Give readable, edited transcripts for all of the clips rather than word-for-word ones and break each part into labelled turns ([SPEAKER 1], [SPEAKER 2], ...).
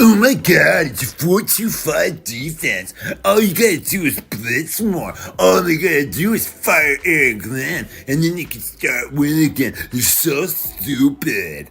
[SPEAKER 1] Oh my god, it's a 4-2-5 defense. All you gotta do is blitz more. All they gotta do is fire Aaron Glenn, and then you can start winning again. You're so stupid.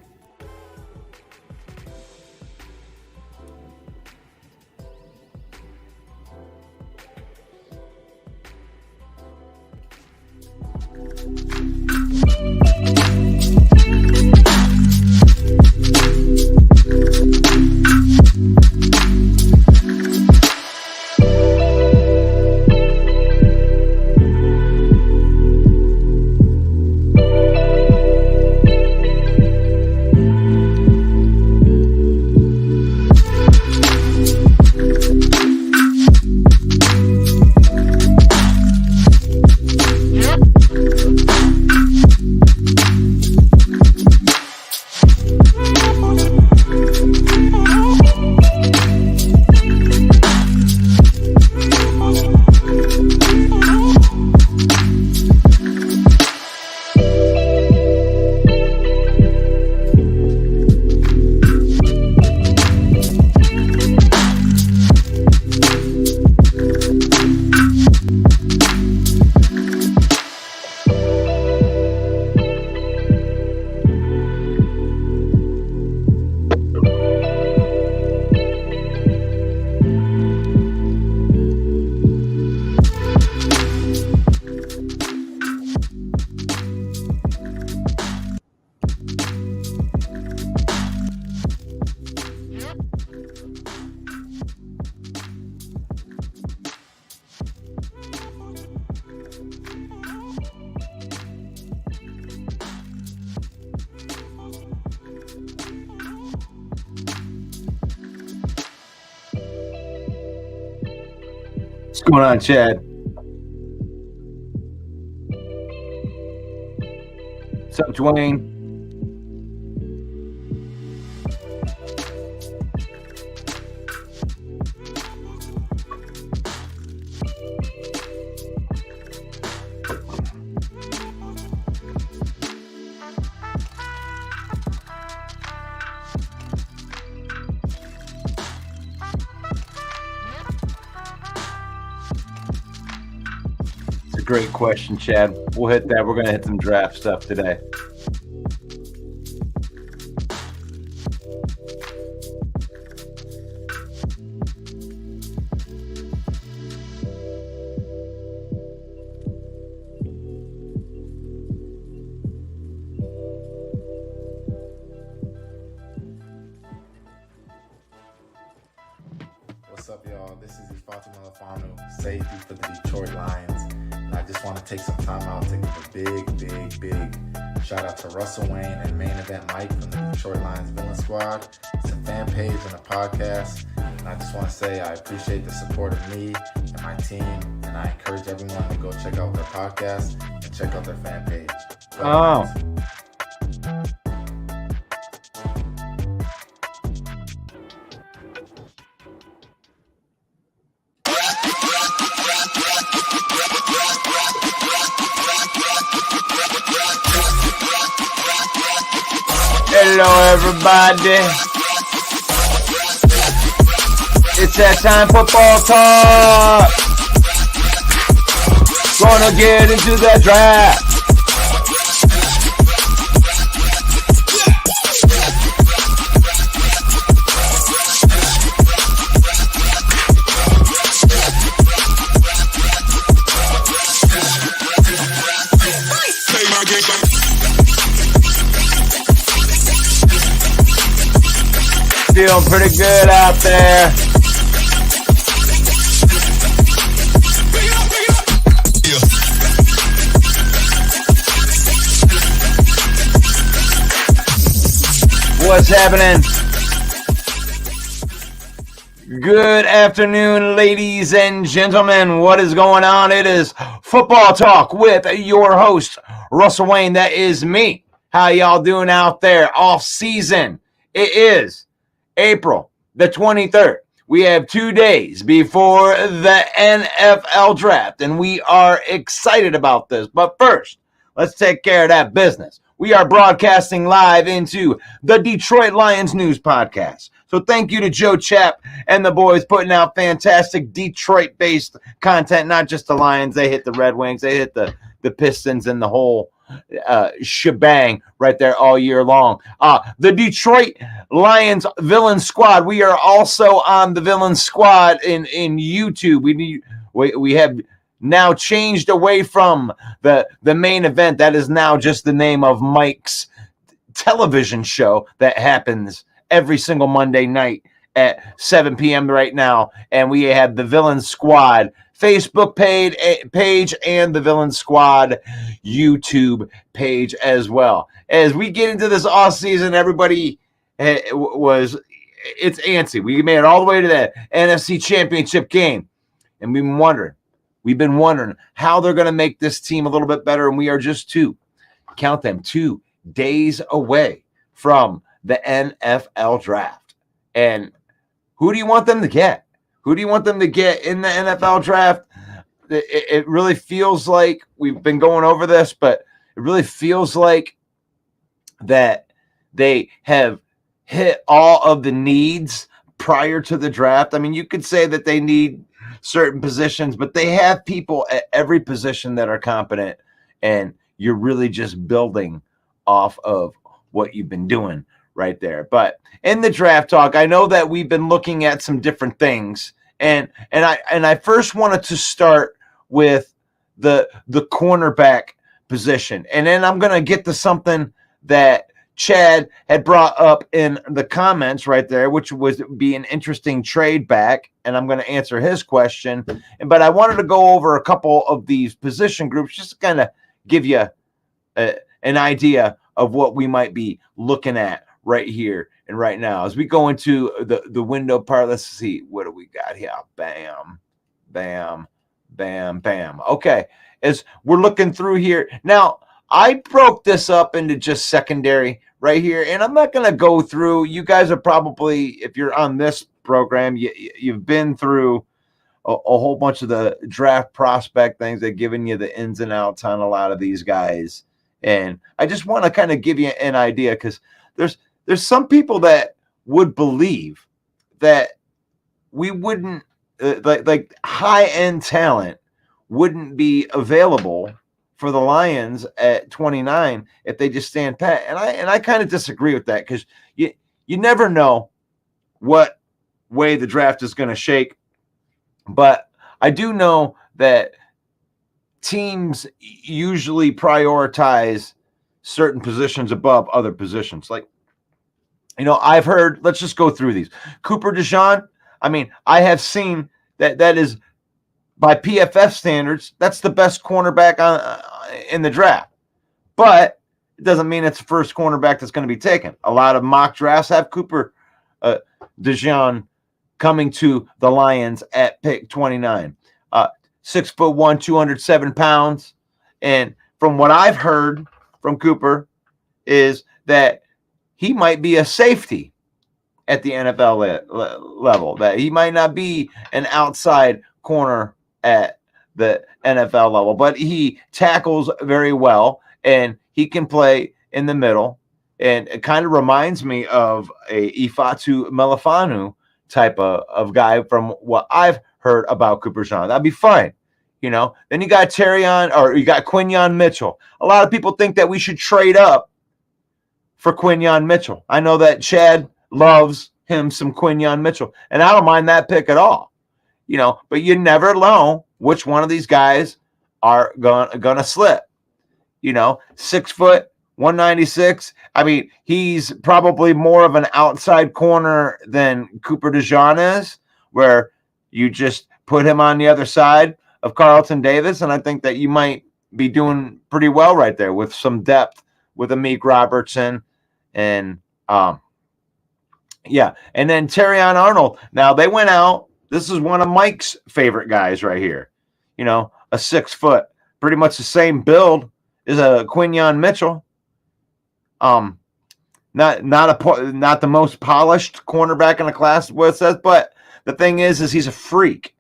[SPEAKER 2] What's going on, Chad? What's up, Dwayne? Great question, Chad. We'll hit that. We're going to hit some draft stuff today.
[SPEAKER 3] What's up, y'all? This is Ifatu Malafanu, safety for the Detroit Lions. And I just want to take some time out to give a big shout out to Russell Wayne and Main Event Mike from the Detroit Lions Villain Squad. It's a fan page and a podcast. And I just want to say I appreciate the support of me and my team. And I encourage everyone to go check out their podcast and check out their fan page.
[SPEAKER 2] Hello, everybody. It's that time football talk. Gonna get into the draft. Feeling pretty good out there. What's happening? Good afternoon, ladies and gentlemen. What is going on? It is Football Talk with your host, Russell Wayne. That is me. How y'all doing out there? Off season. It is April the 23rd. We have 2 days before the NFL draft, and we are excited about this. But first, let's take care of that business. We are broadcasting live into the Detroit Lions News Podcast. So thank you to Joe Chapp and the boys putting out fantastic Detroit-based content, not just the Lions. They hit the Red Wings, they hit the Pistons, and the whole shebang right there all year long. The Detroit Lions Villain Squad. We are also on the Villain Squad in YouTube. We have now changed away from the main event. That is now just the name of Mike's television show that happens every single Monday night at 7 p.m. right now. And we have the Villain Squad Facebook page and the Villain Squad YouTube page as well. As we get into this off season, everybody it's antsy. We made it all the way to that NFC Championship game, and we've been wondering how they're going to make this team a little bit better. And we are just 2 days away from the NFL draft. And who do you want them to get? Who do you want them to get in the NFL draft? It really feels like we've been going over this, but it really feels like that they have hit all of the needs prior to the draft. I mean, you could say that they need certain positions, but they have people at every position that are competent, and you're really just building off of what you've been doing right there. But in the draft talk, I know that we've been looking at some different things, and I first wanted to start with the cornerback position, and then I'm going to get to something that Chad had brought up in the comments right there, which would be an interesting trade back, and I'm going to answer his question. But I wanted to go over a couple of these position groups just to kind of give you an idea of what we might be looking at right here and right now. As we go into the window part, let's see, what do we got here? Bam, bam, bam, bam. Okay, as we're looking through here. Now, I broke this up into just secondary right here, and I'm not going to go through. You guys are probably, if you're on this program, you've been through a whole bunch of the draft prospect things. They're giving you the ins and outs on a lot of these guys. And I just want to kind of give you an idea, because there's some people that would believe that we wouldn't like high-end talent wouldn't be available for the Lions at 29 if they just stand pat. And I kind of disagree with that, because you never know what way the draft is going to shake. But I do know that teams usually prioritize certain positions above other positions. Like, I've heard, let's just go through these. Cooper DeJean, I mean, I have seen that is, by PFF standards, that's the best cornerback in the draft. But it doesn't mean it's the first cornerback that's going to be taken. A lot of mock drafts have Cooper DeJean coming to the Lions at pick 29. 6'1", 207 pounds. And from what I've heard from Cooper is that he might be a safety at the NFL level, that he might not be an outside corner at the NFL level, but he tackles very well and he can play in the middle. And it kind of reminds me of a Ifatu Melifanu type of guy from what I've heard about Cooper DeJean. That'd be fine. Then you got you got Quinyon Mitchell. A lot of people think that we should trade up for Quinyon Mitchell. I know that Chad loves him some Quinyon Mitchell, and I don't mind that pick at all. But you never know which one of these guys are gonna slip. 6 foot, 196. I mean, he's probably more of an outside corner than Cooper DeJean is, where you just put him on the other side of Carlton Davis, and I think that you might be doing pretty well right there with some depth with Amik Robertson and and then Terrion Arnold. Now they went out. This is one of Mike's favorite guys right here. A 6 foot, pretty much the same build as a Quinyon Mitchell. Not the most polished cornerback in the class, what it says, but the thing is he's a freak.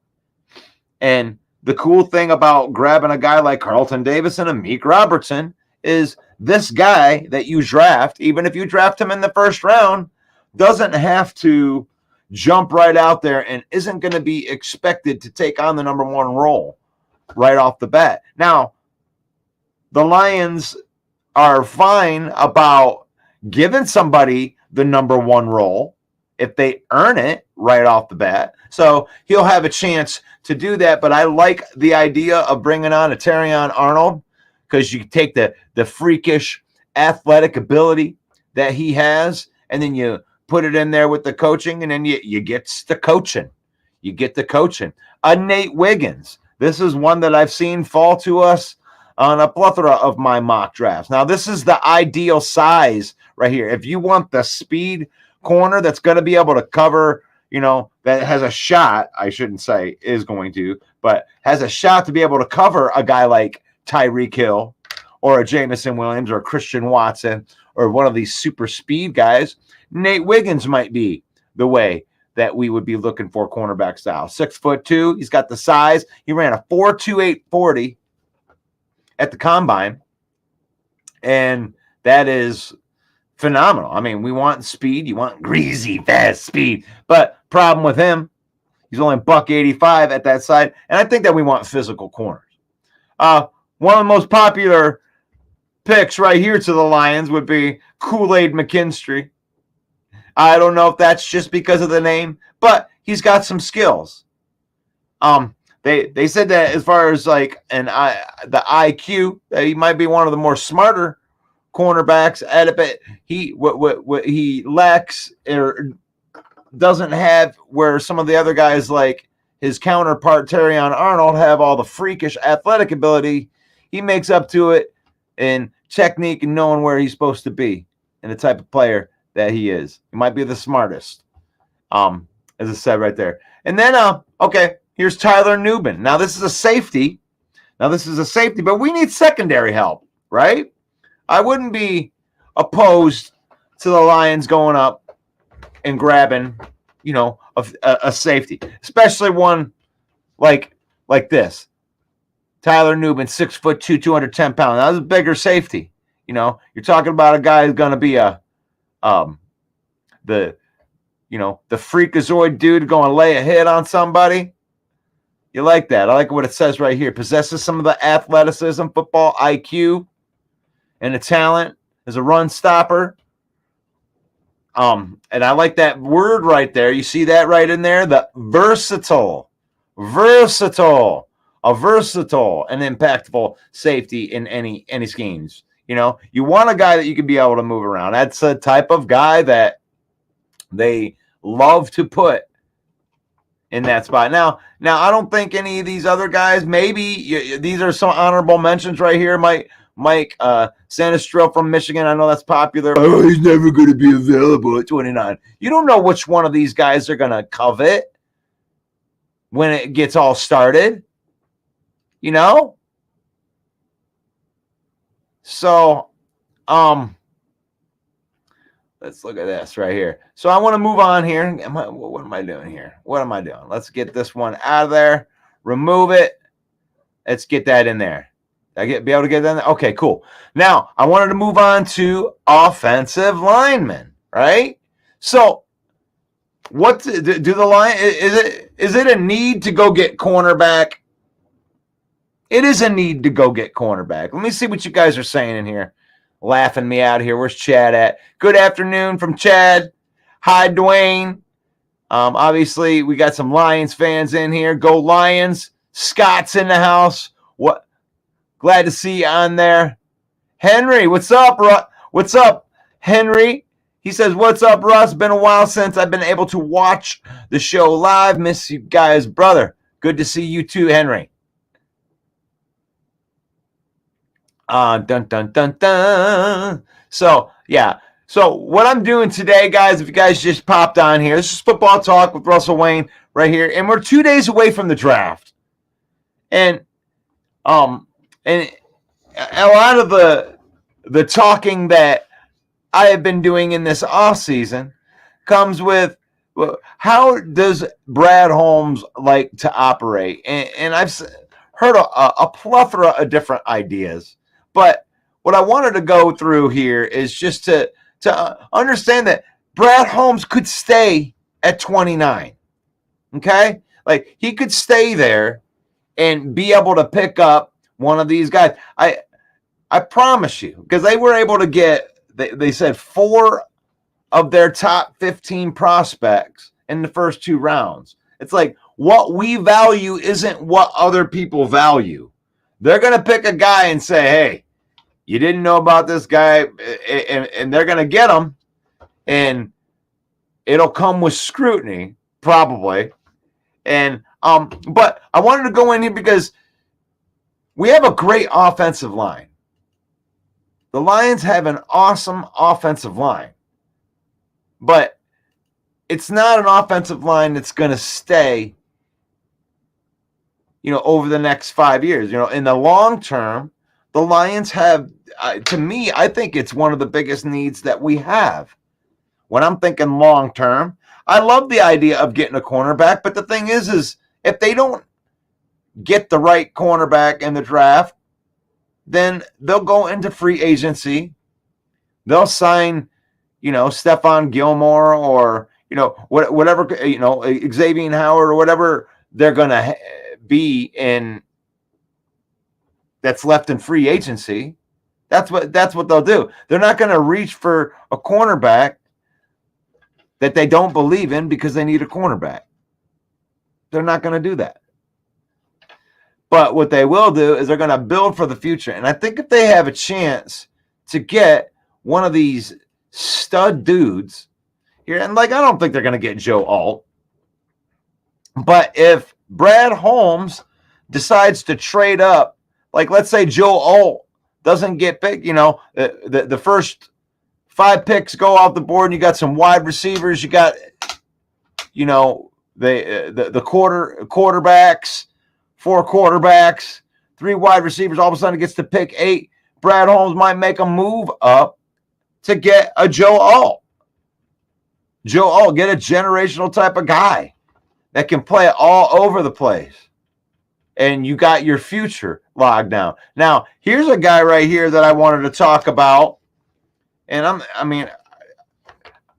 [SPEAKER 2] And the cool thing about grabbing a guy like Carlton Davis and Amik Robertson is this guy that you draft, even if you draft him in the first round, doesn't have to jump right out there and isn't going to be expected to take on the number one role right off the bat. Now, the Lions are fine about giving somebody the number one role if they earn it right off the bat. So he'll have a chance to do that. But I like the idea of bringing on a Terrion Arnold because you take the freakish athletic ability that he has, and then you put it in there with the coaching, and then you get the coaching. You get the coaching. Nate Wiggins. This is one that I've seen fall to us on a plethora of my mock drafts. Now, this is the ideal size right here. If you want the speed corner that's going to be able to cover, that has a shot, I shouldn't say is going to, but has a shot to be able to cover a guy like Tyreek Hill or a Jameson Williams or a Christian Watson or one of these super speed guys, Nate Wiggins might be the way that we would be looking for cornerback style. 6'2", he's got the size. He ran a 4.28 40 at the combine, and that is phenomenal. I mean, we want speed. You want greasy, fast speed. But problem with him, he's only $185 at that side, and I think that we want physical corners. One of the most popular picks right here to the Lions would be Kool-Aid McKinstry. I don't know if that's just because of the name, but he's got some skills. They said that as far as like the IQ, that he might be one of the more smarter cornerbacks at it, but what he lacks or doesn't have where some of the other guys like his counterpart Terrion Arnold have all the freakish athletic ability. He makes up to it in technique and knowing where he's supposed to be and the type of player that he is. He might be the smartest, as I said right there. And then, okay, here's Tyler Nubin. Now, this is a safety. But we need secondary help, right? I wouldn't be opposed to the Lions going up and grabbing, a safety, especially one like this. Tyler Nubin, 6'2", 210 pounds. That was a bigger safety. You're talking about a guy who's going to be the freakazoid dude going to lay a hit on somebody. You like that? I like what it says right here. Possesses some of the athleticism, football IQ, and the talent as a run stopper. And I like that word right there. You see that right in there? The versatile. A versatile and impactful safety in any schemes. You want a guy that you can be able to move around. That's the type of guy that they love to put in that spot. Now, I don't think any of these other guys, maybe these are some honorable mentions right here. Mike Sanistrell from Michigan. I know that's popular.
[SPEAKER 1] Oh, he's never going to be available at
[SPEAKER 2] 29. You don't know which one of these guys are going to covet when it gets all started. So, let's look at this right here. So I want to move on here. What am I doing here? Let's get this one out of there. Remove it. Let's get that in there. Be able to get that in there? Okay, cool. Now, I wanted to move on to offensive linemen, right? So, what do the line is it a need to go get cornerback? It is a need to go get cornerback. Let me see what you guys are saying in here. Laughing me out here. Where's Chad at? Good afternoon from Chad. Hi, Dwayne. Obviously, we got some Lions fans in here. Go Lions. Scott's in the house. What? Glad to see you on there. Henry, what's up? What's up, Henry? He says, what's up, Russ? Been a while since I've been able to watch the show live. Miss you guys, brother. Good to see you too, Henry. Dun, dun, dun, dun. So, yeah. So, what I'm doing today, guys, if you guys just popped on here, this is Football Talk with Russell Wayne right here. And we're 2 days away from the draft. And a lot of the talking that I have been doing in this off season comes with, how does Brad Holmes like to operate? And I've heard a plethora of different ideas. But what I wanted to go through here is just to understand that Brad Holmes could stay at 29. Okay? Like, he could stay there and be able to pick up one of these guys. I promise you, because they were able to get, they said 4 of their top 15 prospects in the first 2 rounds. It's like, what we value isn't what other people value. They're going to pick a guy and say, hey, you didn't know about this guy, and they're going to get him, and it'll come with scrutiny, probably. And but I wanted to go in here because we have a great offensive line. The Lions have an awesome offensive line, but it's not an offensive line that's going to stay, over the next 5 years. In the long term, the Lions have, to me, I think it's one of the biggest needs that we have. When I'm thinking long term, I love the idea of getting a cornerback, but the thing is if they don't get the right cornerback in the draft, then they'll go into free agency. They'll sign, Stephon Gilmore or, whatever, Xavier Howard or whatever they're going to be in that's left in free agency. That's what they'll do. They're not going to reach for a cornerback that they don't believe in because they need a cornerback. They're not going to do that. But what they will do is they're going to build for the future. And I think if they have a chance to get one of these stud dudes here, and I don't think they're going to get Joe Alt. But if Brad Holmes decides to trade up, let's say Joe Alt doesn't get picked, the first 5 picks go off the board, and you got some wide receivers, you got, the quarterbacks, 4 quarterbacks, 3 wide receivers. All of a sudden, it gets to pick 8. Brad Holmes might make a move up to get a Joe Alt. Joe Alt, get a generational type of guy that can play all over the place. And you got your future locked down. Now, here's a guy right here that I wanted to talk about. And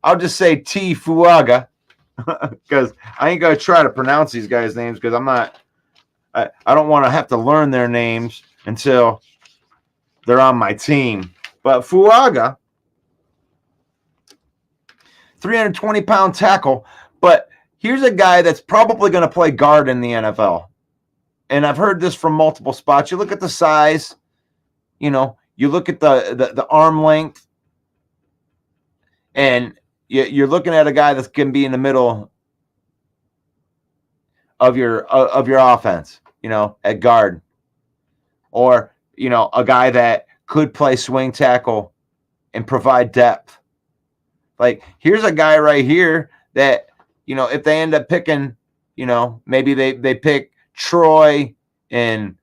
[SPEAKER 2] I'll just say T. Fuaga because I ain't going to try to pronounce these guys' names because I don't want to have to learn their names until they're on my team. But Fuaga, 320-pound tackle. But here's a guy that's probably going to play guard in the NFL. And I've heard this from multiple spots. You look at the size, you look at the arm length, and you're looking at a guy that's going to be in the middle of your offense, at guard, or a guy that could play swing tackle and provide depth. Here's a guy right here that if they end up picking, maybe they pick Troy and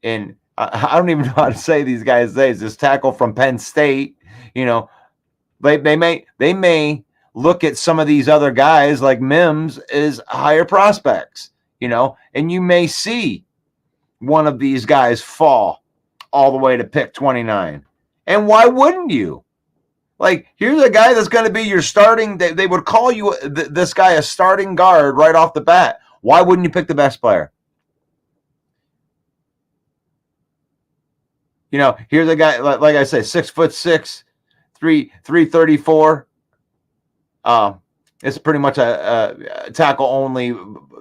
[SPEAKER 2] and I don't even know how to say these guys' names. This tackle from Penn State, they may look at some of these other guys like Mims as higher prospects, and you may see one of these guys fall all the way to pick 29. And why wouldn't you? Here's a guy that's going to be your starting. They would call you this guy a starting guard right off the bat. Why wouldn't you pick the best player? Here's a guy, like I say, 6'6", 334. It's pretty much a tackle only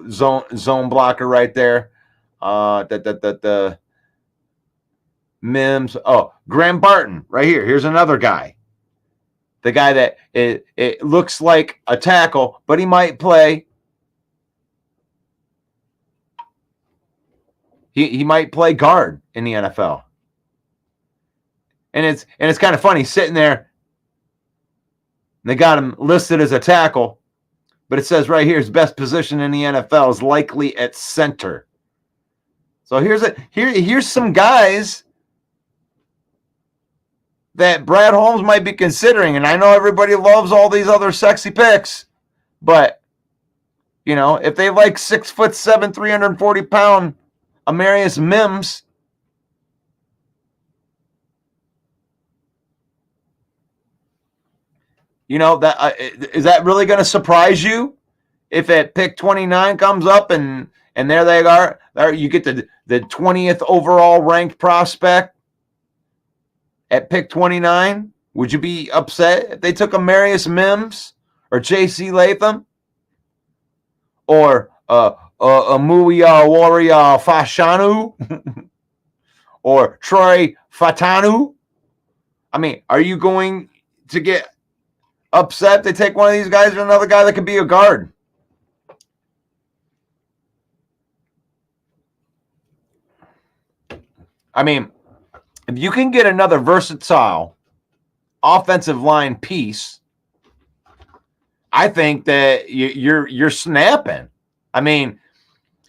[SPEAKER 2] zone blocker right there. The Mims. Oh, Graham Barton right here. Here's another guy. The guy that it looks like a tackle, but he might play. He might play guard in the NFL. And it's kind of funny sitting there. They got him listed as a tackle, but it says right here his best position in the NFL is likely at center. So here's some guys that Brad Holmes might be considering, and I know everybody loves all these other sexy picks, but if they like 6'7", 340-pound Amarius Mims, You know, that is that really going to surprise you if at pick 29 comes up and there they are, you get the 20th overall ranked prospect at pick 29? Would you be upset if they took a Marius Mims or J.C. Latham or Muya Warrior Fashanu or Troy Fatanu? I mean, are you going to get upset if they take one of these guys or another guy that could be a guard? I mean, if you can get another versatile offensive line piece, I think that you're snapping. I mean,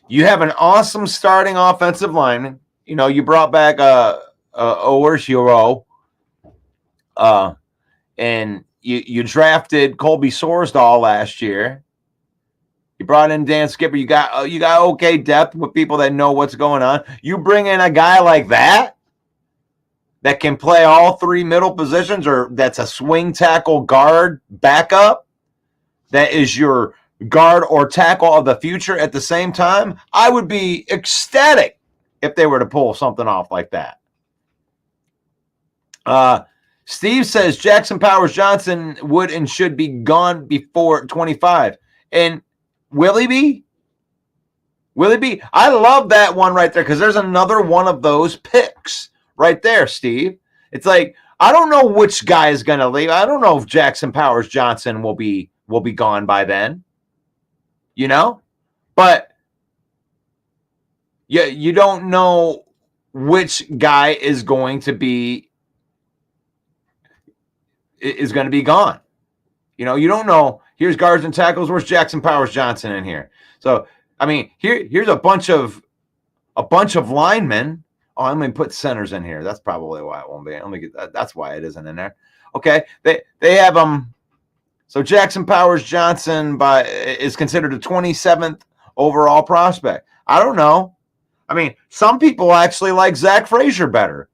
[SPEAKER 2] you have an awesome starting offensive lineman. You know, you brought back Owershiro, and you drafted Colby Sorsdahl last year. You brought in Dan Skipper. You got okay depth with people that know what's going on. You bring in a guy like that can play all three middle positions, or that's a swing tackle guard backup, that is your guard or tackle of the future at the same time. I would be ecstatic if they were to pull something off like that. Steve says Jackson Powers Johnson would and should be gone before 25. And will he be? Will he be? I love that one right there because there's another one of those picks right there, Steve. It's like, I don't know which guy is going to leave. I don't know if Jackson Powers Johnson will be gone by then, you know? But you don't know which guy is going to be gone. You know, you don't know. Here's guards and tackles. Where's Jackson Powers Johnson in here? So, I mean, here's a bunch of linemen. Oh, I'm going to put centers in here. That's probably why it won't be. Let me get that. That's why it isn't in there. Okay, they have them. So Jackson Powers Johnson is considered a 27th overall prospect. I don't know. I mean, some people actually like Zach Frazier better.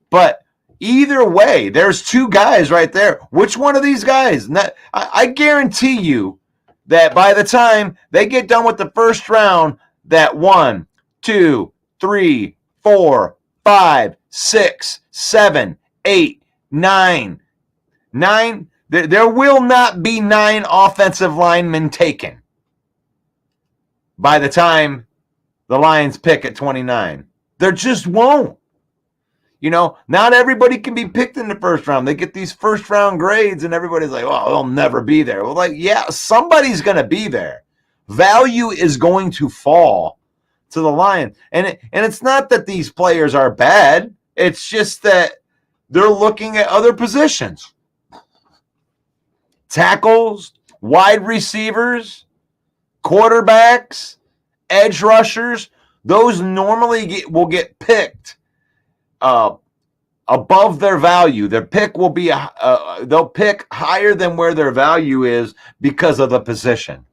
[SPEAKER 2] But either way, there's two guys right there. Which one of these guys? I guarantee you that by the time they get done with the first round, that 1, 2, 3, 4, 5, 6, 7, 8, 9, there will not be 9 offensive linemen taken by the time the Lions pick at 29. There just won't. You know, not everybody can be picked in the first round. They get these first round grades and everybody's like, oh, they'll never be there. Well, like, yeah, somebody's going to be there. Value is going to fall to the Lions. And it's not that these players are bad. It's just that they're looking at other positions. Tackles, wide receivers, quarterbacks, edge rushers, those normally will get picked above their value. Their pick will be they'll pick higher than where their value is because of the position.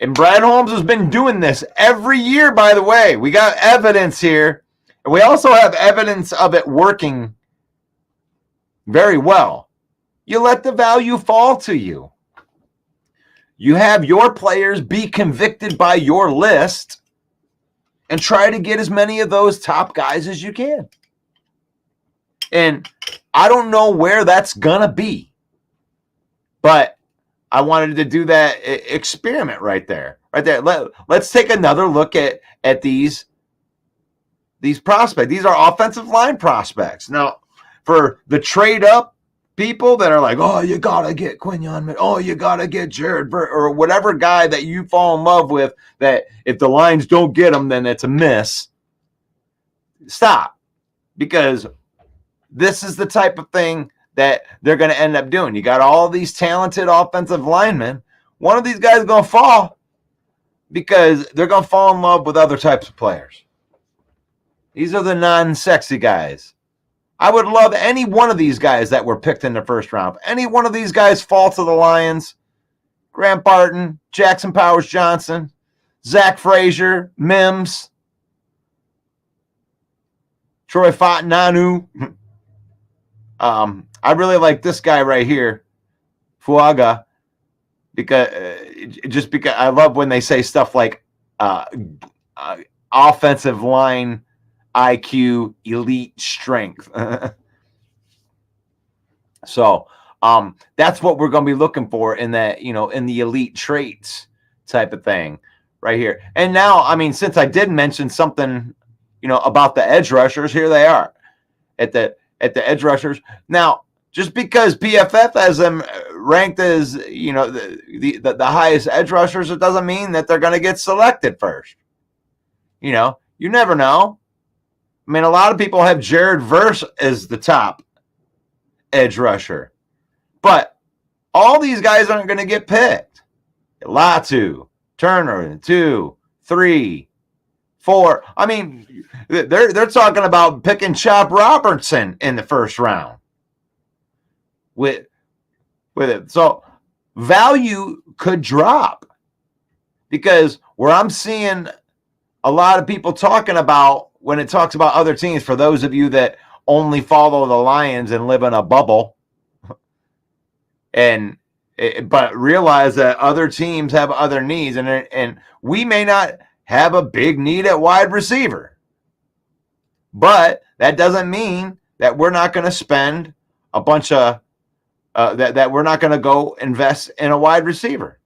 [SPEAKER 2] And Brad Holmes has been doing this every year, by the way. We got evidence here. And we also have evidence of it working very well. You let the value fall to you. You have your players be convicted by your list and try to get as many of those top guys as you can. And I don't know where that's going to be, but I wanted to do that experiment right there. Let's take another look at these prospects. These are offensive line prospects. Now, for the trade up people that are like, oh, you got to get Quinyon, oh, you got to get Jared Burt, or whatever guy that you fall in love with, that if the Lions don't get him, then it's a miss. Stop. Because this is the type of thing that they're going to end up doing. You got all these talented offensive linemen. One of these guys is going to fall because they're going to fall in love with other types of players. These are the non-sexy guys. I would love any one of these guys that were picked in the first round. If any one of these guys fall to the Lions, Grant Barton, Jackson Powers Johnson, Zach Frazier, Mims, Troy Fatananu, I really like this guy right here, Fuaga, because just because I love when they say stuff like uh, offensive line IQ, elite strength. So that's what we're going to be looking for in that, in the elite traits type of thing right here. And now, I mean, since I did mention something, about the edge rushers, here they are at the edge rushers. Now, just because PFF has them ranked as, the highest edge rushers, it doesn't mean that they're going to get selected first. You never know. I mean, a lot of people have Jared Verse as the top edge rusher, but all these guys aren't going to get picked. Latu, Turner, 2, 3, 4. I mean, they're talking about picking Chop Robertson in the first round with it. So value could drop, because where I'm seeing a lot of people talking about when it talks about other teams, for those of you that only follow the Lions and live in a bubble, but realize that other teams have other needs, and we may not have a big need at wide receiver, but that doesn't mean that we're not going to spend a bunch of that we're not going to go invest in a wide receiver.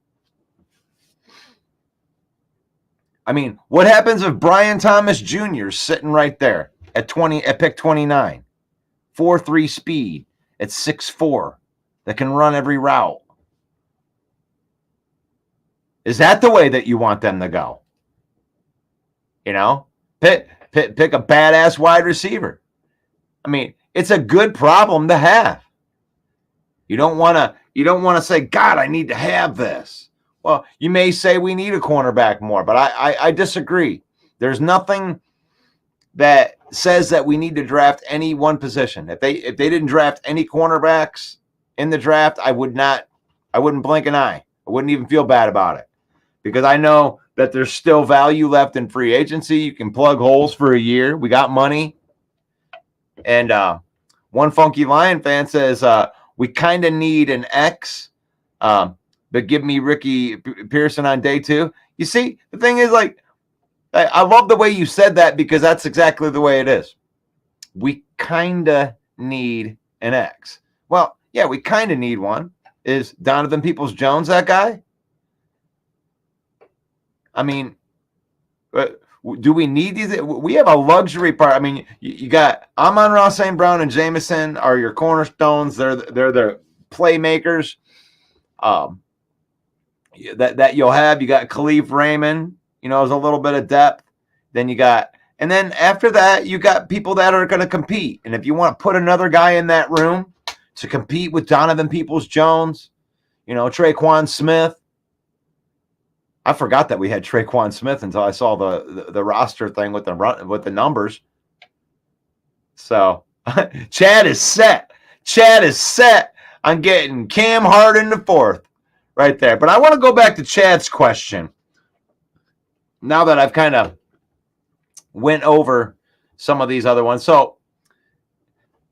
[SPEAKER 2] I mean, what happens if Brian Thomas Jr. is sitting right there at pick 29, 4.3 speed at 6'4", that can run every route? Is that the way that you want them to go? Pick a badass wide receiver. I mean, it's a good problem to have. You don't want to say, God, I need to have this. Well, you may say we need a cornerback more, but I disagree. There's nothing that says that we need to draft any one position. If they didn't draft any cornerbacks in the draft, I wouldn't blink an eye. I wouldn't even feel bad about it, because I know that there's still value left in free agency. You can plug holes for a year. We got money. And one funky Lion fan says, we kind of need an X, but give me Ricky Pearson on day 2. You see, the thing is, like, I love the way you said that, because that's exactly the way it is. We kind of need an X. Well, yeah, we kind of need one. Is Donovan Peoples-Jones that guy? I mean, do we need these? We have a luxury part. I mean, you got Amon-Ra St. Brown and Jameson are your cornerstones. They're the playmakers that you'll have. You got Khalif Raymond, is a little bit of depth. Then and then after that, you got people that are going to compete. And if you want to put another guy in that room to compete with Donovan Peoples-Jones, Traquan Smith. I forgot that we had Traquan Smith until I saw the roster thing with the numbers. So Chad is set. Chad is set on getting Cam Hart in the 4th right there. But I want to go back to Chad's question. Now that I've kind of went over some of these other ones. So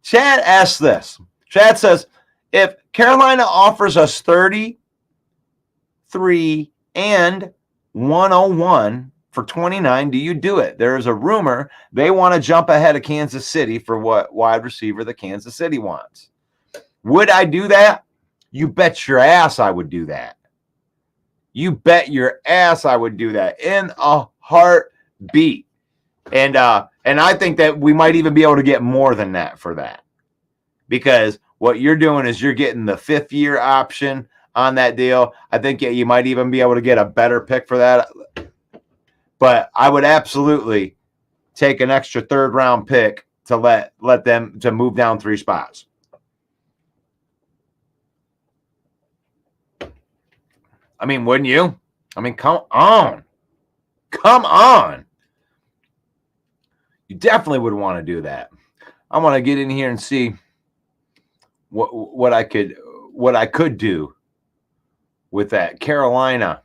[SPEAKER 2] Chad asked this. Chad says, if Carolina offers us 33 and 101 for 29, do you do it? There is a rumor they want to jump ahead of Kansas City for what wide receiver the Kansas City wants. Would I do that? You bet your ass I would do that. You bet your ass I would do that in a heartbeat. And I think that we might even be able to get more than that for that, because what you're doing is you're getting the 5th-year option on that deal. I think you might even be able to get a better pick for that. But I would absolutely take an extra 3rd-round pick to let them to move down 3 spots. I mean, wouldn't you? I mean, come on. Come on. You definitely would want to do that. I want to get in here and see what I could do with that. Carolina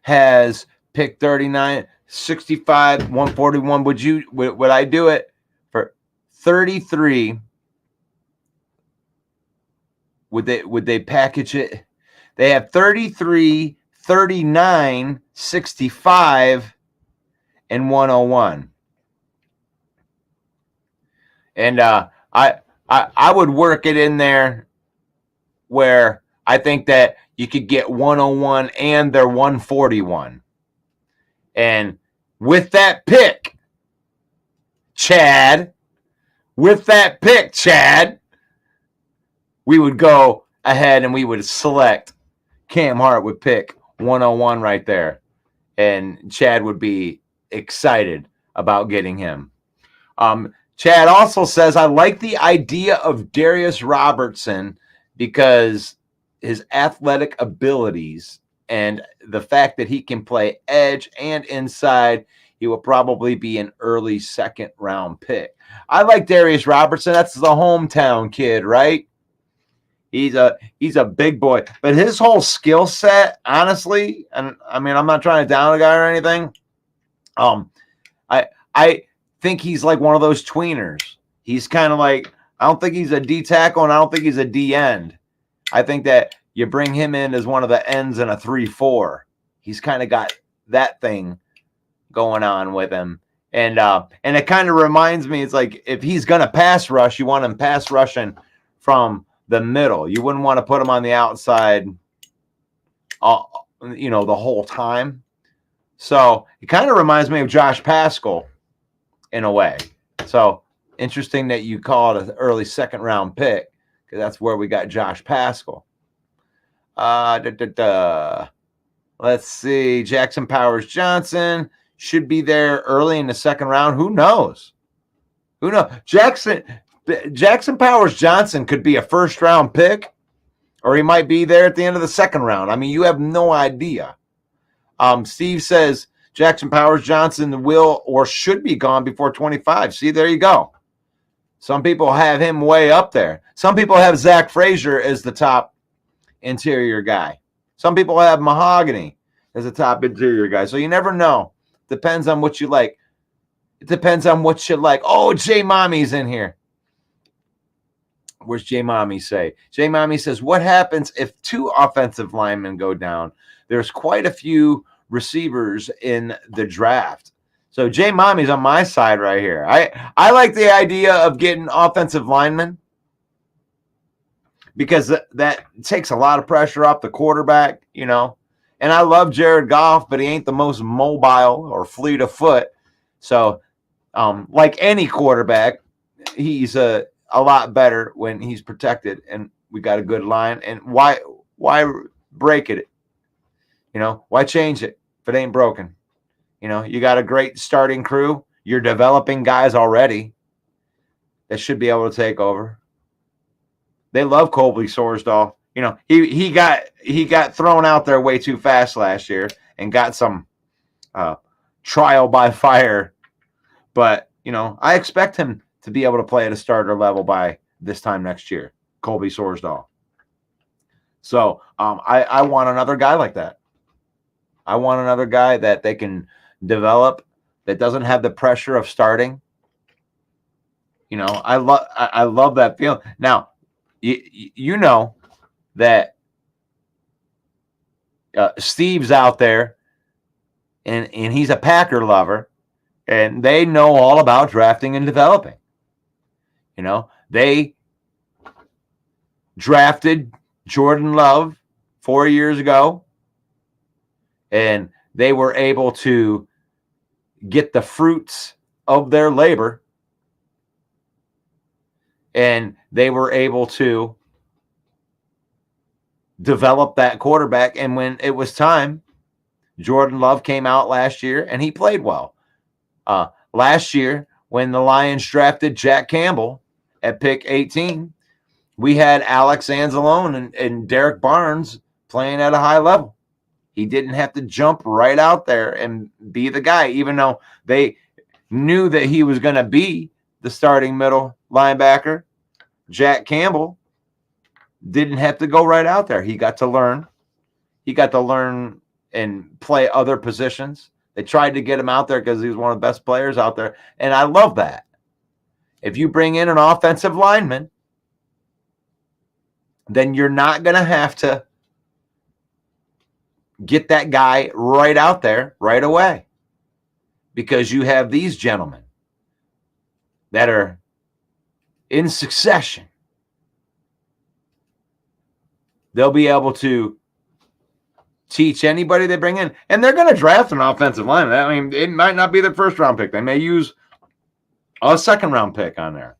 [SPEAKER 2] has picked 39. 65, 141. Would I do it for 33? Would they package it? They have 33, 39, 65, and 101. And I would work it in there where I think that you could get 101 and their 141. And with that pick, Chad, we would go ahead and we would select Cam Hart would pick 101 right there. And Chad would be excited about getting him. Chad also says, I like the idea of Darius Robertson because his athletic abilities and the fact that he can play edge and inside, he will probably be an early second round pick. I like Darius Robertson. That's the hometown kid, right? He's a big boy, but his whole skill set, honestly, and I mean, I'm not trying to down a guy or anything. I think he's like one of those tweeners. He's kind of like, I don't think he's a D tackle and I don't think he's a D end. I think that you bring him in as one of the ends in a 3-4. He's kind of got that thing going on with him. And it kind of reminds me, it's like if he's going to pass rush, you want him pass rushing from the middle. You wouldn't want to put him on the outside, the whole time. So it kind of reminds me of Josh Paschal in a way. So interesting that you call it an early second round pick because that's where we got Josh Paschal. Let's see. Jackson Powers Johnson should be there early in the second round. Who knows? Jackson Powers Johnson could be a first round pick, or he might be there at the end of the second round. I mean, you have no idea. Steve says Jackson Powers Johnson will or should be gone before 25. See, there you go. Some people have him way up there. Some people have Zach Frazier as the top interior guy. Some people have Mahogany as the top interior guy. So you never know. Depends on what you like. It depends on what you like. Oh, J Mommy's in here. Where's J Mommy say? J Mommy says, what happens if two offensive linemen go down? There's quite a few receivers in the draft. So J Mommy's on my side right here. I like the idea of getting offensive linemen because that takes a lot of pressure off the quarterback, And I love Jared Goff, but he ain't the most mobile or fleet of foot. So like any quarterback, he's a lot better when he's protected and we got a good line. And why break it? Why change it if it ain't broken? You got a great starting crew. You're developing guys already that should be able to take over. They love Colby Sorsdahl. He got thrown out there way too fast last year and got some trial by fire. But, I expect him to be able to play at a starter level by this time next year, Colby Sorsdahl. So I want another guy like that. I want another guy that they can develop that doesn't have the pressure of starting. I love that feeling. Now, you know that Steve's out there and he's a Packer lover and they know all about drafting and developing. They drafted Jordan Love 4 years ago and they were able to get the fruits of their labor and they were able to develop that quarterback. And when it was time, Jordan Love came out last year and he played well. Last year, when the Lions drafted Jack Campbell at pick 18, we had Alex Anzalone and Derek Barnes playing at a high level. He didn't have to jump right out there and be the guy, even though they knew that he was going to be the starting middle linebacker. Jack Campbell didn't have to go right out there. He got to learn. He got to learn and play other positions They tried to get him out there because he was one of the best players out there. And I love that. If you bring in an offensive lineman, then you're not going to have to get that guy right out there right away, because you have these gentlemen that are in succession. They'll be able to teach anybody they bring in, and they're going to draft an offensive lineman. I mean, it might not be their first round pick. They may use a second round pick on there.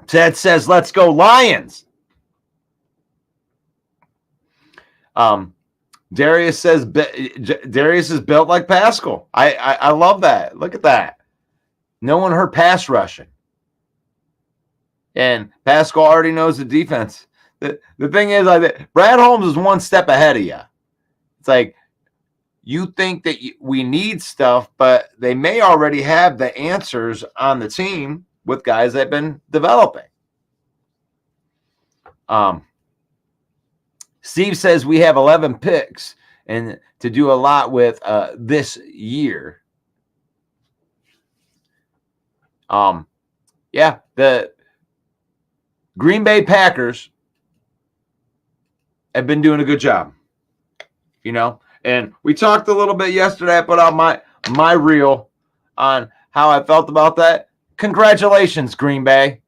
[SPEAKER 2] Ted says, let's go Lions. Darius says, Darius is built like Pascal. I love that. Look at that. No one heard pass rushing. And Pascal already knows the defense. The thing is, like, Brad Holmes is one step ahead of you. It's like, you think that we need stuff, but they may already have the answers on the team with guys that have been developing. Steve says we have 11 picks and to do a lot with this year. Yeah, the Green Bay Packers have been doing a good job, you know. And we talked a little bit yesterday. I put out my reel on how I felt about that. Congratulations, Green Bay.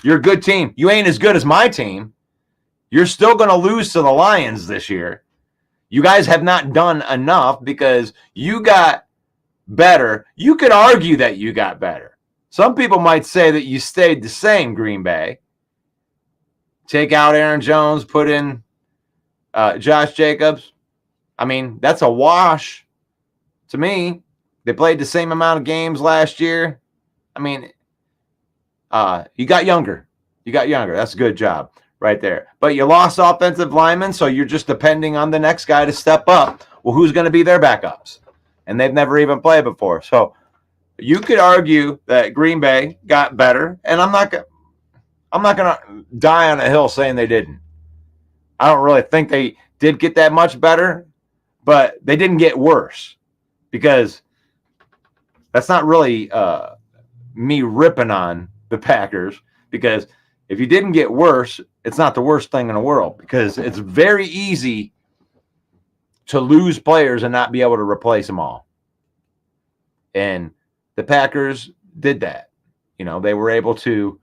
[SPEAKER 2] You're a good team. You ain't as good as my team. You're still going to lose to the Lions this year. You guys have not done enough because you got better. You could argue that you got better. Some people might say that you stayed the same, Green Bay. Take out Aaron Jones, put in Josh Jacobs. I mean, that's a wash to me. They played the same amount of games last year. I mean, you got younger. You got younger. That's a good job right there. But you lost offensive linemen, so you're just depending on the next guy to step up. Well, who's going to be their backups? And they've never even played before. So you could argue that Green Bay got better, and I'm not going to die on a hill saying they didn't. I don't really think they did get that much better, but they didn't get worse, because that's not really me ripping on the Packers, because if you didn't get worse, it's not the worst thing in the world, because it's very easy to lose players and not be able to replace them all. And the Packers did that. You know, they were able to,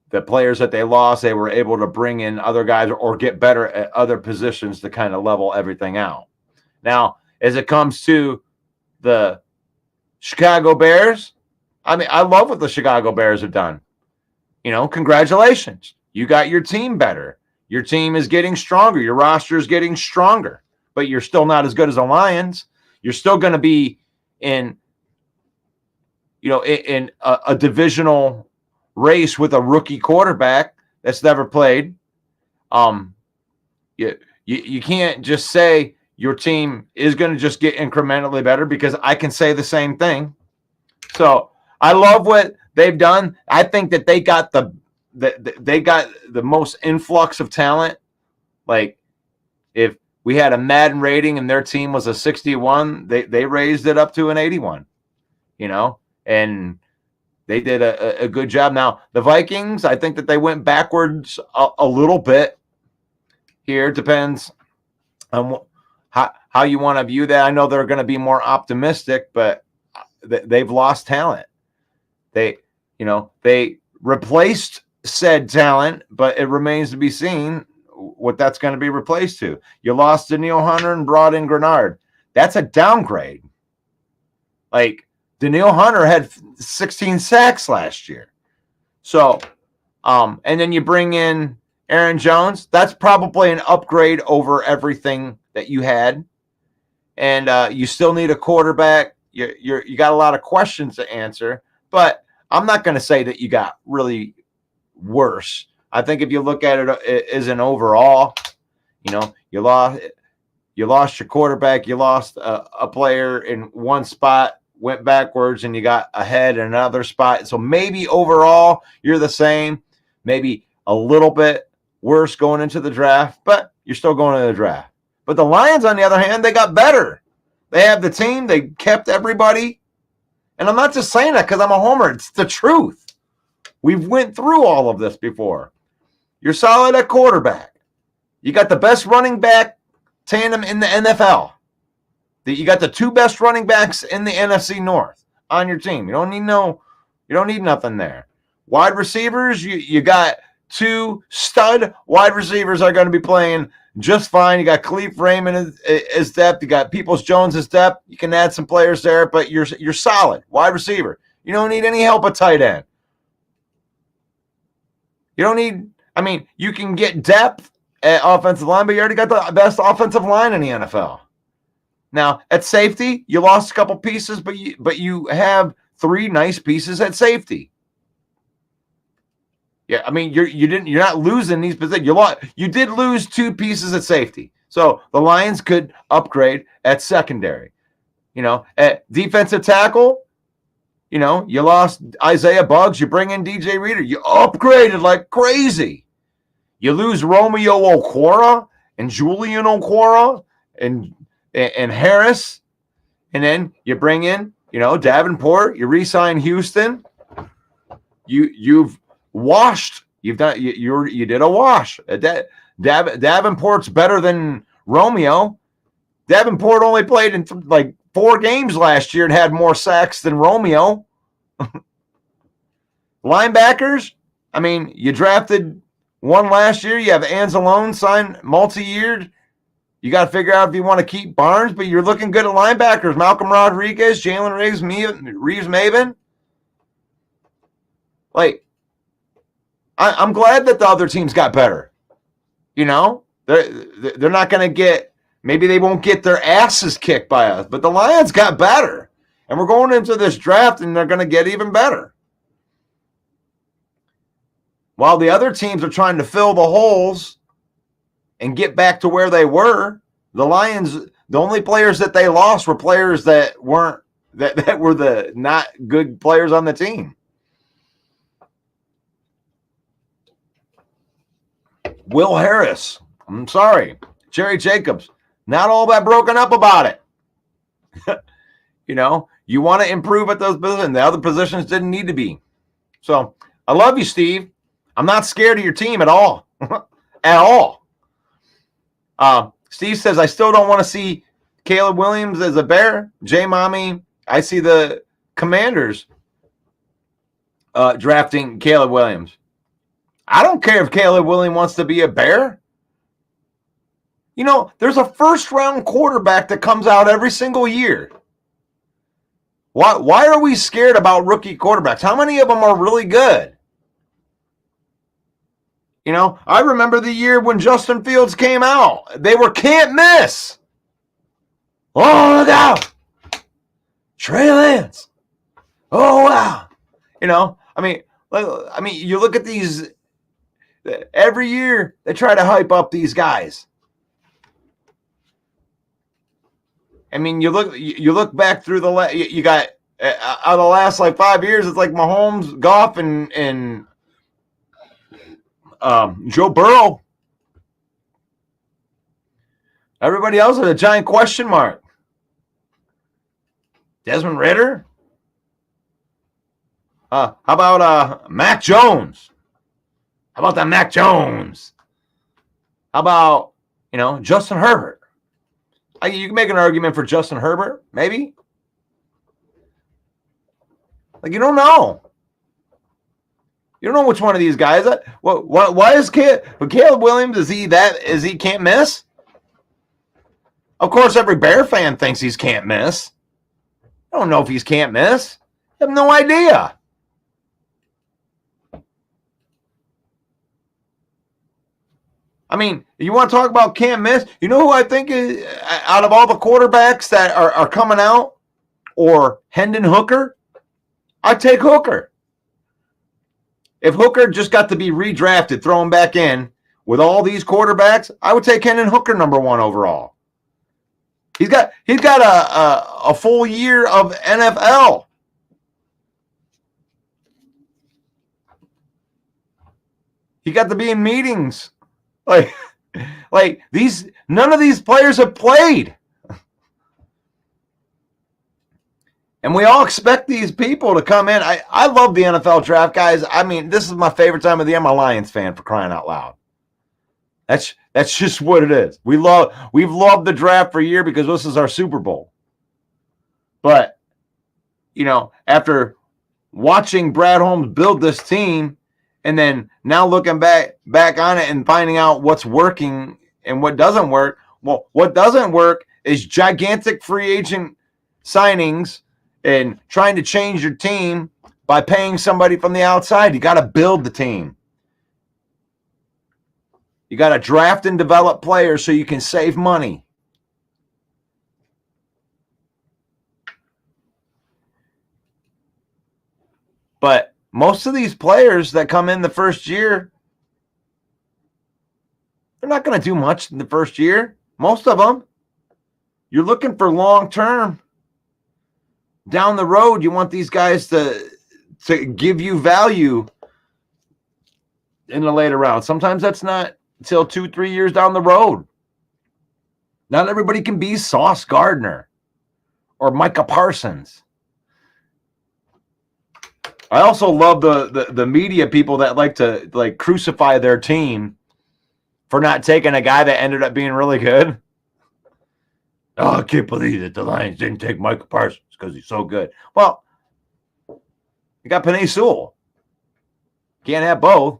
[SPEAKER 2] the players that they lost, they were able to bring in other guys or get better at other positions to kind of level everything out. Now, as it comes to the Chicago Bears, I mean, I love what the Chicago Bears have done. You know, congratulations. You got your team better. Your team is getting stronger. Your roster is getting stronger, but you're still not as good as the Lions. You're still going to be in, you know, in a divisional race with a rookie quarterback that's never played. You can't just say your team is going to just get incrementally better, because I can say the same thing. So I love what they've done. I think that they got the most influx of talent. Like, if we had a Madden rating and their team was a 61, they raised it up to an 81, you know, and they did a good job. Now, the Vikings, I think that they went backwards a little bit here. Depends on how you want to view that. I know they're going to be more optimistic, but they've lost talent. They replaced said talent, but it remains to be seen what that's going to be replaced to. You lost Danielle Hunter and brought in Grenard. That's a downgrade. Like, Danielle Hunter had 16 sacks last year. So, and then you bring in Aaron Jones. That's probably an upgrade over everything that you had. And you still need a quarterback. You got a lot of questions to answer, but I'm not going to say that you got really worse. I think if you look at it as an overall, you know, you lost your quarterback, you lost a player in one spot, went backwards, and you got ahead in another spot. So maybe overall you're the same, maybe a little bit worse going into the draft, but you're still going to the draft. But the Lions, on the other hand, they got better. They have the team. They kept everybody. And I'm not just saying that because I'm a homer. It's the truth. We've went through all of this before. You're solid at quarterback. You got the best running back tandem in the NFL. You got the 2 best running backs in the NFC North on your team. You don't need nothing there. Wide receivers, you got 2 stud wide receivers are going to be playing just fine. You got Khalif Raymond as depth. You got Peoples-Jones as depth. You can add some players there, but you're solid wide receiver. You don't need any help at tight end. You don't need, you can get depth at offensive line, but you already got the best offensive line in the NFL. Now, at safety, you lost a couple pieces, but you have 3 nice pieces at safety. Yeah, you're not losing these positions. You did lose 2 pieces at safety. So the Lions could upgrade at secondary. At defensive tackle, you lost Isaiah Buggs, you bring in DJ Reader. You upgraded like crazy. You lose Romeo Okwara and Julian Okwara and Harris, and then you bring in, Davenport. You re-sign Houston. You've washed. You did a wash. Davenport's better than Romeo. Davenport only played in 4 games last year and had more sacks than Romeo. Linebackers, you drafted one last year. You have Anzalone signed multi-year. You got to figure out if you want to keep Barnes, but you're looking good at linebackers. Malcolm Rodriguez, Jalen Reeves-Maybin. I'm glad that the other teams got better. They're not going to get, maybe they won't get their asses kicked by us, but the Lions got better. And we're going into this draft and they're going to get even better. While the other teams are trying to fill the holes and get back to where they were, the Lions, the only players that they lost were players that were the not good players on the team. Will Harris, I'm sorry. Jerry Jacobs, not all that broken up about it. You want to improve at those positions. The other positions didn't need to be. So I love you, Steve. I'm not scared of your team at all. At all. Steve says, I still don't want to see Caleb Williams as a Bear. J-Mommy, I see the Commanders drafting Caleb Williams. I don't care if Caleb Williams wants to be a Bear. There's a first-round quarterback that comes out every single year. Why are we scared about rookie quarterbacks? How many of them are really good? I remember the year when Justin Fields came out. They were can't miss. Oh, look out. Trey Lance. Oh, wow. You look at these. Every year, they try to hype up these guys. You look back through you got out of the last 5 years, it's like Mahomes, Goff, and Joe Burrow. Everybody else is a giant question mark. Desmond Ridder. How about Mac Jones? How about that Mac Jones? How about, Justin Herbert? You can make an argument for Justin Herbert, maybe. You don't know. You don't know which one of these guys. Why is Caleb Williams? Is he can't miss? Of course, every Bear fan thinks he's can't miss. I don't know if he's can't miss. I have no idea. You want to talk about can't miss? You know who I think is, out of all the quarterbacks that are coming out, or Hendon Hooker? I'd take Hooker. If Hooker just got to be redrafted, throw him back in with all these quarterbacks, I would take Hendon Hooker number 1 overall. He's got a full year of NFL. He got to be in meetings. Like none of these players have played. And we all expect these people to come in. I love the NFL draft, guys. I mean, this is my favorite time of the year. I'm a Lions fan, for crying out loud. That's just what it is. We've loved the draft for a year because this is our Super Bowl. But, after watching Brad Holmes build this team and then now looking back on it and finding out what's working and what doesn't work, well, what doesn't work is gigantic free agent signings and trying to change your team by paying somebody from the outside. You got to build the team. You got to draft and develop players so you can save money. But most of these players that come in the first year, they're not going to do much in the first year. Most of them. You're looking for long term. Down the road, you want these guys to give you value in the later round. Sometimes that's not until 2-3 years down the road. Not everybody can be Sauce Gardner or Micah Parsons. I also love the media people that like to crucify their team for not taking a guy that ended up being really good. Oh, I can't believe that the Lions didn't take Micah Parsons because he's so good. Well, you got Penei Sewell. Can't have both.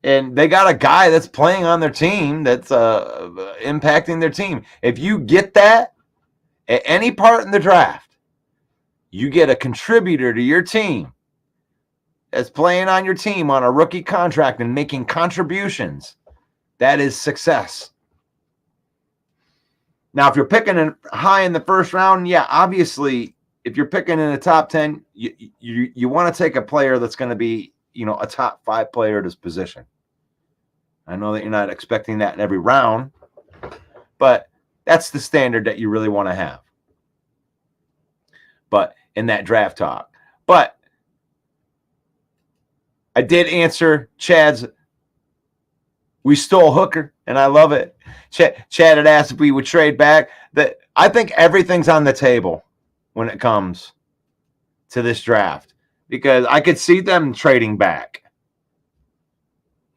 [SPEAKER 2] And they got a guy that's playing on their team that's impacting their team. If you get that at any part in the draft, you get a contributor to your team that's playing on your team on a rookie contract and making contributions. That is success. Now, if you're picking high in the first round, yeah, obviously, if you're picking in the top 10, you want to take a player that's going to be, a top 5 player at his position. I know that you're not expecting that in every round, but that's the standard that you really want to have. But in that draft talk. But I did answer Chad's "we stole Hooker," and I love it. Chad had asked if we would trade back. That I think everything's on the table when it comes to this draft because I could see them trading back.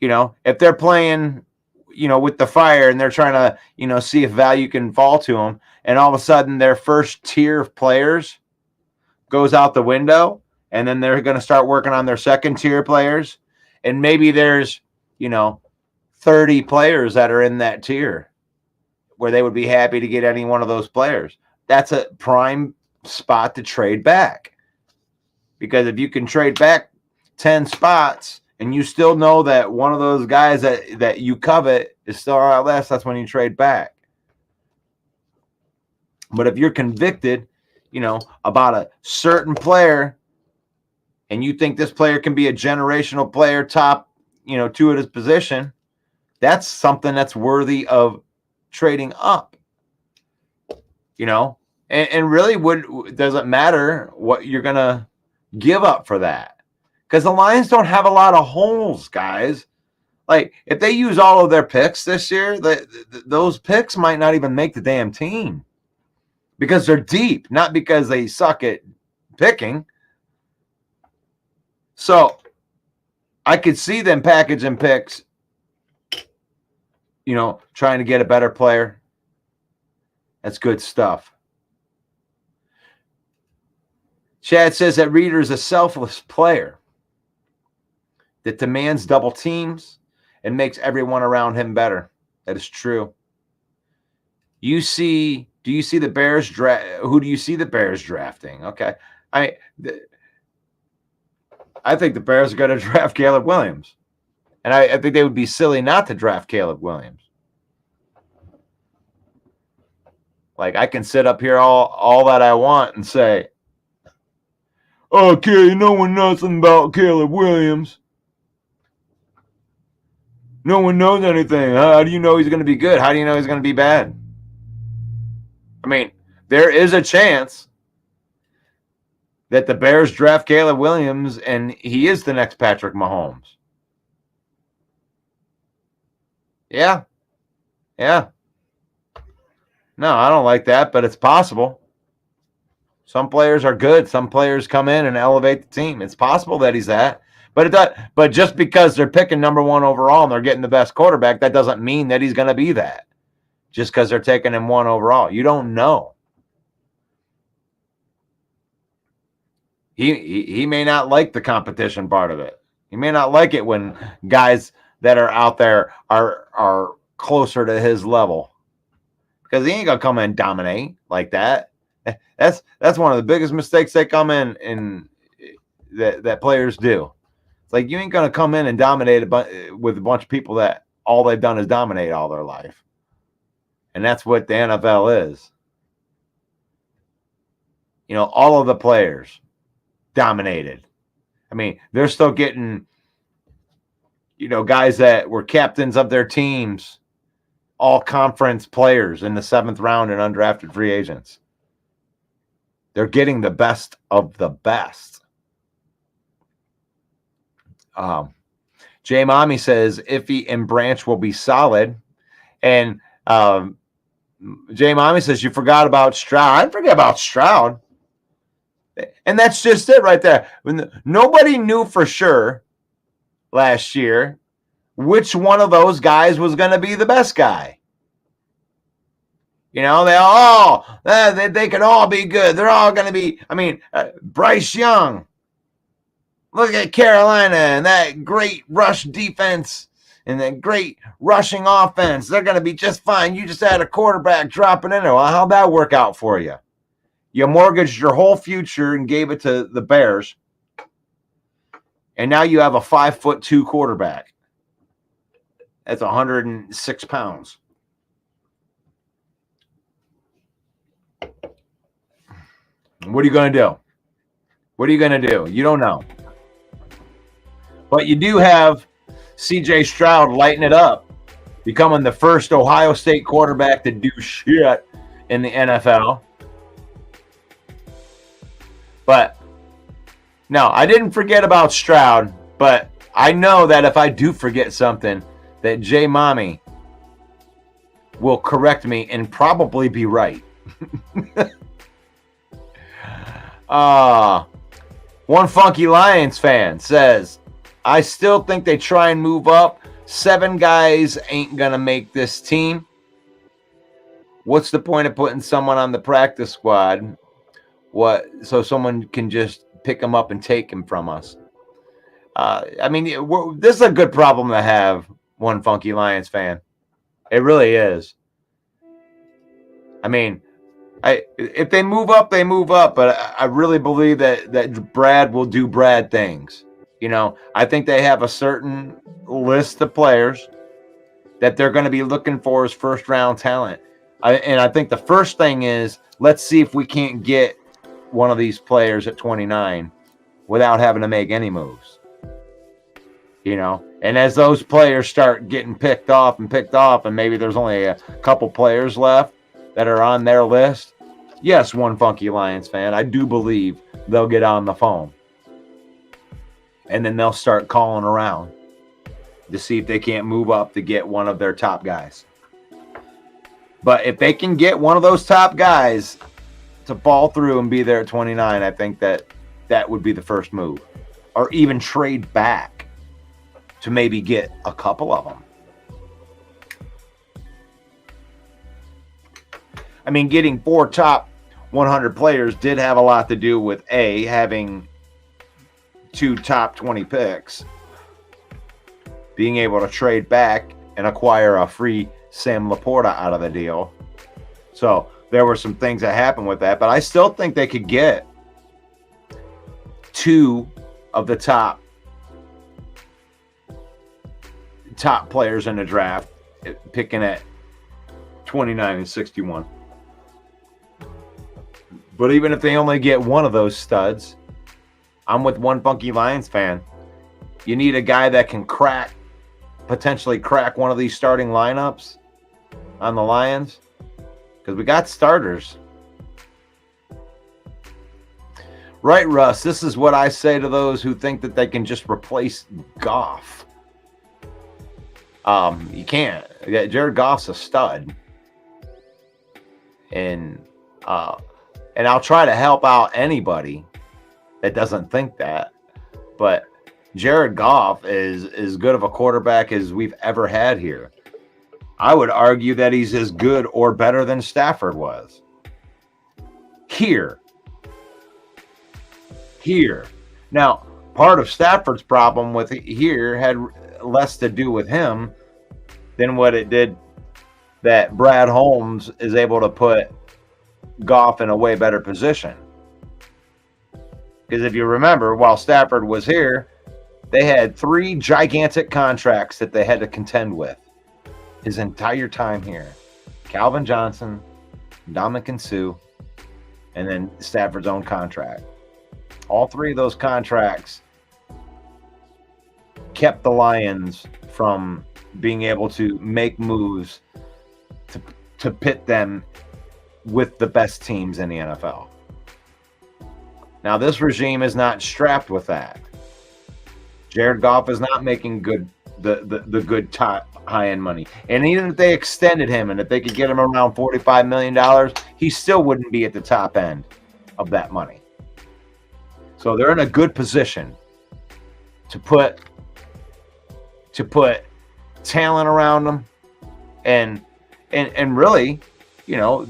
[SPEAKER 2] If they're playing, with the fire and they're trying to, see if value can fall to them, and all of a sudden their first tier of players goes out the window, and then they're going to start working on their second tier players, and maybe there's, 30 players that are in that tier where they would be happy to get any one of those players. That's a prime spot to trade back. Because if you can trade back 10 spots and you still know that one of those guys that you covet is still on our list, that's when you trade back. But if you're convicted, about a certain player and you think this player can be a generational player, top, 2 at his position, that's something that's worthy of trading up, and really doesn't matter what you're going to give up for that because the Lions don't have a lot of holes, guys. Like if they use all of their picks this year, those picks might not even make the damn team because they're deep, not because they suck at picking. So I could see them packaging picks, trying to get a better player. That's good stuff. Chad says that Reeder is a selfless player that demands double teams and makes everyone around him better. That is true. Do you see the Bears draft? Who do you see the Bears drafting? Okay. I think the Bears are going to draft Caleb Williams. And I think they would be silly not to draft Caleb Williams. Like, I can sit up here all that I want and say, okay, no one knows nothing about Caleb Williams. No one knows anything. How do you know he's going to be good? How do you know he's going to be bad? I mean, there is a chance that the Bears draft Caleb Williams and he is the next Patrick Mahomes. Yeah. Yeah. No, I don't like that, but it's possible. Some players are good. Some players come in and elevate the team. It's possible that he's that. But just because they're picking number 1 overall and they're getting the best quarterback, that doesn't mean that he's going to be that. Just because they're taking him 1 overall. You don't know. He may not like the competition part of it. He may not like it when guys that are out there are closer to his level. Because he ain't gonna come in and dominate like that. That's one of the biggest mistakes they come in that players do. It's like you ain't gonna come in and dominate with a bunch of people that all they've done is dominate all their life. And that's what the NFL is. You know, all of the players dominated. I mean, they're still getting, you know, guys that were captains of their teams, all conference players in the 7th round and undrafted free agents. They're getting the best of the best. Jay Mommy says Iffy and Branch will be solid. And Jay Mommy says you forgot about Stroud. I didn't forget about Stroud. And that's just it right there. Nobody knew for sure last year which one of those guys was going to be the best guy. You know, they could all be good. They're all going to be, Bryce Young. Look at Carolina and that great rush defense and that great rushing offense. They're going to be just fine. You just had a quarterback dropping in there. Well, how'd that work out for you? You mortgaged your whole future and gave it to the Bears. And now you have a 5'2" quarterback. That's 106 pounds. What are you going to do? What are you going to do? You don't know. But you do have C.J. Stroud lighting it up, becoming the first Ohio State quarterback to do shit in the NFL. But no, I didn't forget about Stroud, but I know that if I do forget something, that Jay Mommy will correct me and probably be right. One Funky Lions fan says, I still think they try and move up. 7 guys ain't going to make this team. What's the point of putting someone on the practice squad? So someone can just pick them up and take him from us. This is a good problem to have, One Funky Lions fan. It really is. I mean, if they move up, they move up. But I really believe that Brad will do Brad things. You know, I think they have a certain list of players that they're going to be looking for as first-round talent. I think the first thing is, let's see if we can't get one of these players at 29 without having to make any moves. You know, and as those players start getting picked off, and maybe there's only a couple players left that are on their list, yes, One Funky Lions fan, I do believe they'll get on the phone. And then they'll start calling around to see if they can't move up to get one of their top guys. But if they can get one of those top guys to fall through and be there at 29, I think that would be the first move. Or even trade back to maybe get a couple of them. I mean, getting 4 top 100 players did have a lot to do with having 2 top 20 picks, being able to trade back and acquire a free Sam Laporta out of the deal. So there were some things that happened with that, but I still think they could get 2 of the top players in the draft, picking at 29 and 61. But even if they only get one of those studs, I'm with One Funky Lions fan. You need a guy that can potentially crack one of these starting lineups on the Lions, because we got starters. Right, Russ, this is what I say to those who think that they can just replace Goff. You can't. Jared Goff's a stud, and I'll try to help out anybody that doesn't think that. But Jared Goff is as good of a quarterback as we've ever had here. I would argue that he's as good or better than Stafford was. Here. Now, part of Stafford's problem with here had less to do with him than what it did that Brad Holmes is able to put Goff in a way better position. Because if you remember, while Stafford was here, they had 3 gigantic contracts that they had to contend with his entire time here. Calvin Johnson, Ndamukong Suh, and then Stafford's own contract. All 3 of those contracts kept the Lions from being able to make moves to pit them with the best teams in the NFL. Now, this regime is not strapped with that. Jared Goff is not making the good high-end money. And even if they extended him and if they could get him around $45 million, he still wouldn't be at the top end of that money. So they're in a good position to put talent around them and really, you know,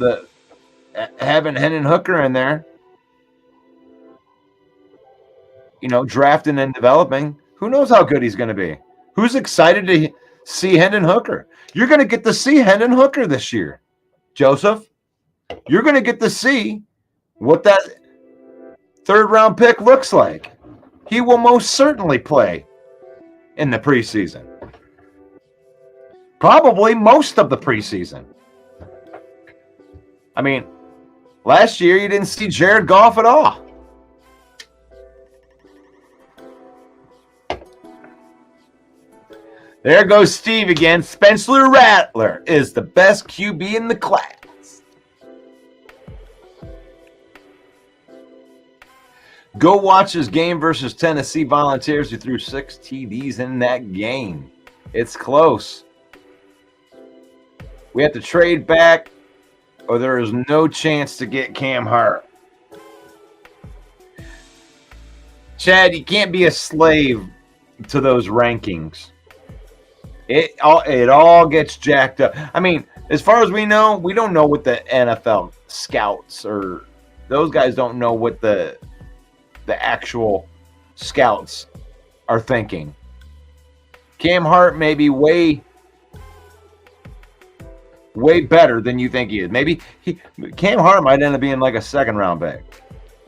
[SPEAKER 2] having Hendon Hooker in there, you know, drafting and developing. Who knows how good he's going to be? Who's excited to see Hendon Hooker? You're going to get to see Hendon Hooker this year, Joseph. You're going to get to see what that 3rd-round pick looks like. He will most certainly play in the preseason. Probably most of the preseason. I mean, last year you didn't see Jared Goff at all. There goes Steve again. Spencer Rattler is the best QB in the class. Go watch his game versus Tennessee Volunteers, who threw 6 TDs in that game. It's close. We have to trade back, or there is no chance to get Cam Hart. Chad, you can't be a slave to those rankings. It all gets jacked up. I mean, as far as we know, we don't know what the NFL scouts or those guys don't know what the actual scouts are thinking. Cam Hart may be way better than you think he is. Maybe Cam Hart might end up being like a 2nd-round pick.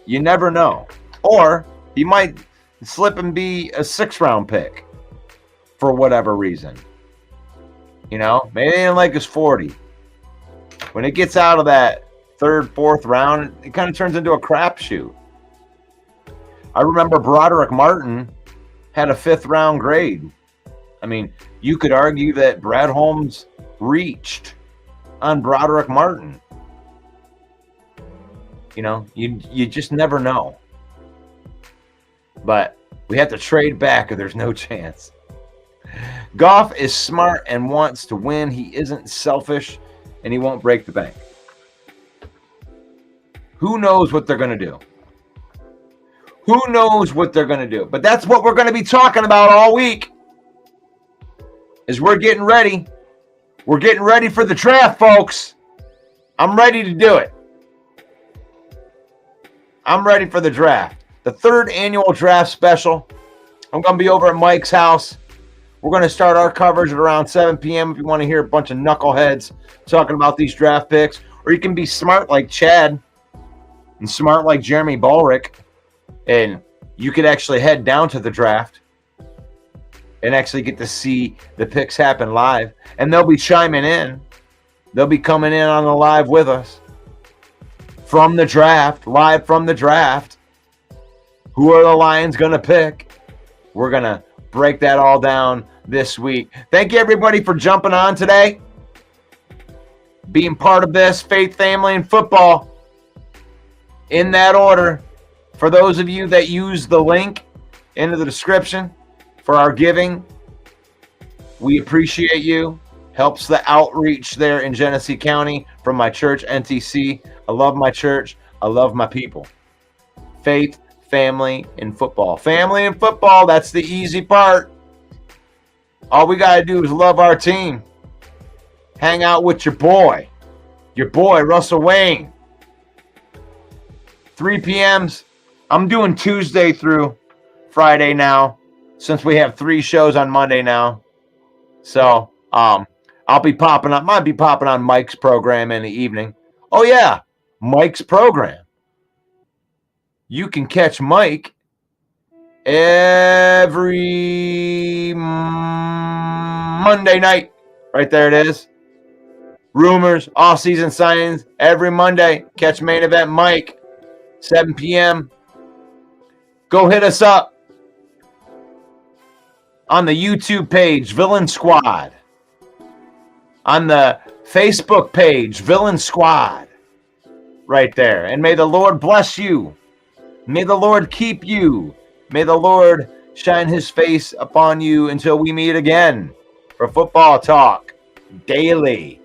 [SPEAKER 2] You never know. Or he might slip and be a 6th-round pick for whatever reason. You know, maybe they didn't like his 40. When it gets out of that 3rd, 4th round, it kind of turns into a crapshoot. I remember Broderick Martin had a 5th-round grade. I mean, you could argue that Brad Holmes reached on Broderick Martin. You know, you just never know. But we have to trade back or there's no chance. Goff is smart and wants to win. He isn't selfish, and he won't break the bank. Who knows what they're going to do? Who knows what they're going to do? But that's what we're going to be talking about all week. Is we're getting ready. We're getting ready for the draft, folks. I'm ready to do it. I'm ready for the draft. The 3rd annual draft special. I'm going to be over at Mike's house. We're going to start our coverage at around 7 p.m. if you want to hear a bunch of knuckleheads talking about these draft picks. Or you can be smart like Chad and smart like Jeremy Ballrick. And you could actually head down to the draft and actually get to see the picks happen live. And they'll be chiming in. They'll be coming in on the live with us. From the draft, live from the draft. Who are the Lions going to pick? We're going to break that all down this week. Thank you, everybody, for jumping on today. Being part of this, faith, family, and football. In that order. For those of you that use the link into the description for our giving, We appreciate you. Helps the outreach there in Genesee County from my church, NTC. I love my church. I love my people. Faith, family, and football. Family and football, that's the easy part. All we got to do is love our team. Hang out with your boy, Russell Wayne. 3 p.m.s. I'm doing Tuesday through Friday now, since we have 3 shows on Monday now. So, I'll be popping up. Might be popping on Mike's program in the evening. Oh yeah, Mike's program. You can catch Mike every Monday night. Right there it is. Rumors, off-season signings every Monday. Catch Main Event Mike, 7 p.m. Go hit us up on the YouTube page, Villain Squad. On the Facebook page, Villain Squad. Right there. And may the Lord bless you. May the Lord keep you. May the Lord shine his face upon you until we meet again for Football Talk Daily.